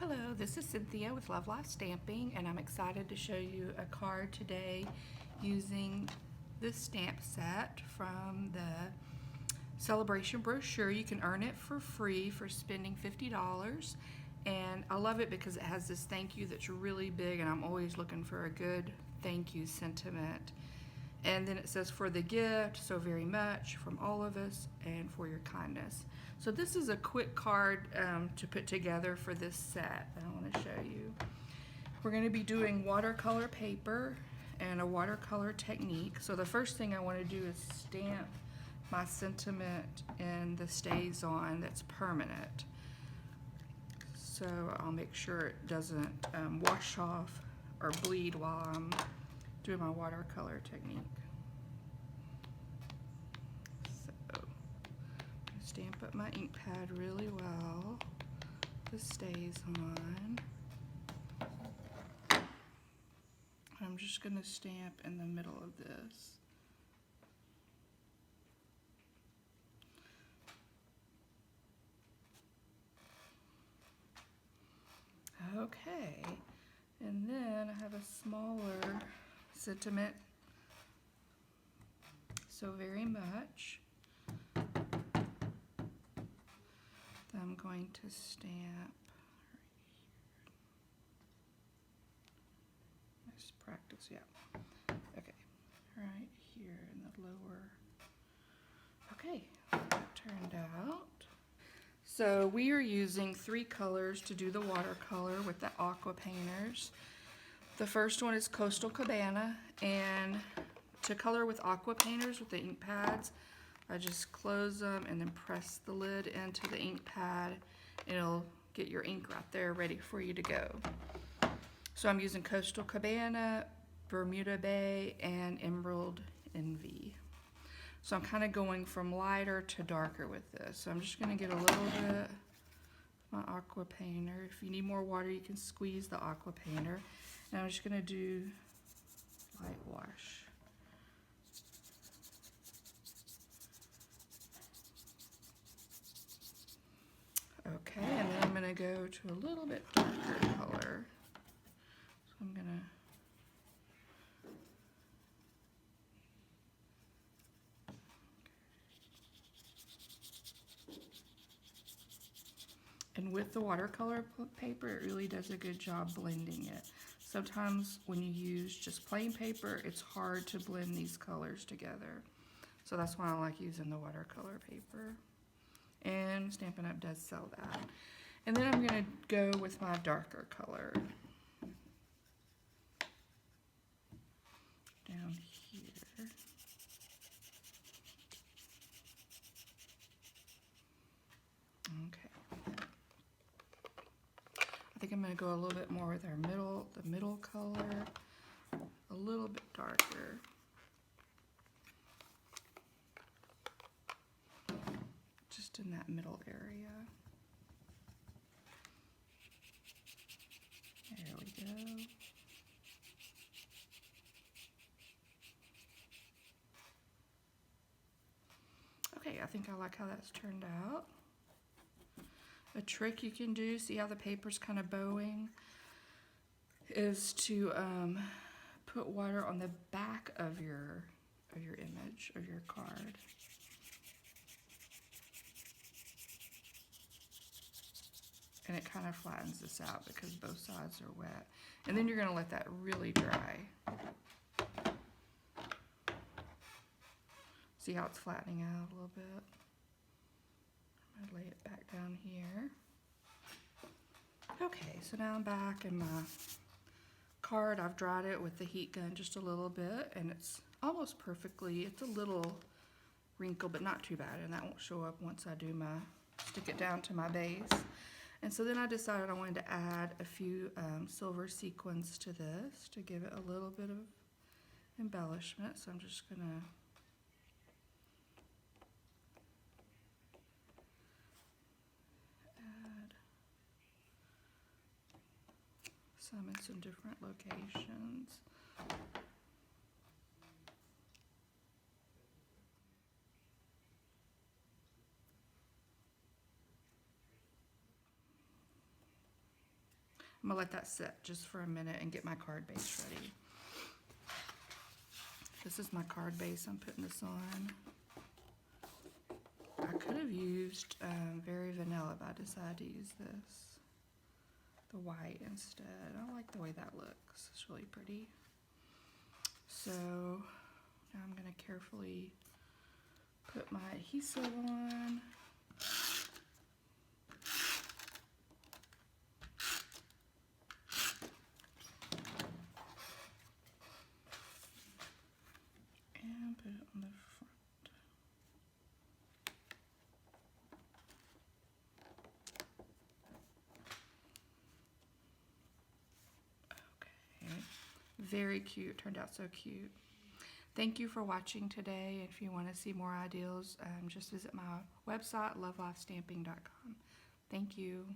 Hello, this is Cynthia with Love Life Stamping, and I'm excited to show you a card today using this stamp set from the Celebration brochure. You can earn it for free for spending $50, and I love it because it has this thank you that's really big, and I'm always looking for a good thank you sentiment. And then it says, for the gift, so very much from all of us, and for your kindness. So this is a quick card to put together for this set that I want to show you. We're going to be doing watercolor paper and a watercolor technique. So the first thing I want to do is stamp my sentiment in the StazOn that's permanent. So I'll make sure it doesn't wash off or bleed while I'm doing my watercolor technique. So stamp up my ink pad really well. This StazOn. I'm just going to stamp in the middle of this. Okay, and then I have a smaller sentiment, so very much. I'm going to stamp Let's practice, yeah. Okay, right here in the lower. Okay, that turned out. So we are using 3 colors to do the watercolor with the aqua painters. The first one is Coastal Cabana, and to color with aqua painters with the ink pads, I just close them and then press the lid into the ink pad. It'll get your ink right there ready for you to go. So I'm using Coastal Cabana, Bermuda Bay, and Emerald Envy. So I'm kind of going from lighter to darker with this. So I'm just going to get a little bit of my aqua painter. If you need more water, you can squeeze the aqua painter. And I'm just going to do light wash. Okay, and then I'm going to go to a little bit darker color. So I'm going to And with the watercolor paper, it really does a good job blending it. Sometimes when you use just plain paper, it's hard to blend these colors together. So that's why I like using the watercolor paper. And Stampin' Up! Does sell that. And then I'm going to go with my darker color. Down here. Okay. I think I'm going to go a little bit more with the middle color, a little bit darker. Just in that middle area. There we go. Okay, I think I like how that's turned out. A trick you can do, see how the paper's kind of bowing, is to put water on the back of your image, of your card. And it kind of flattens this out because both sides are wet. And then you're going to let that really dry. See how it's flattening out a little bit? I'm going to lay it back down here. Okay, so now I'm back in my card. I've dried it with the heat gun just a little bit, and it's almost perfectly, it's a little wrinkled, but not too bad, and that won't show up once I do stick it down to my base. And so then I decided I wanted to add a few silver sequins to this to give it a little bit of embellishment. So I'm just gonna add some in some different locations. I'm gonna let that sit just for a minute and get my card base ready. This is my card base I'm putting this on. I could have used Very Vanilla, but I decided to use this, the white instead. I like the way that looks. It's really pretty. So now I'm gonna carefully put my adhesive on. And put it on the front. Okay, very cute, turned out so cute. Thank you for watching today. If you want to see more ideas, just visit my website, lovelifestamping.com. Thank you.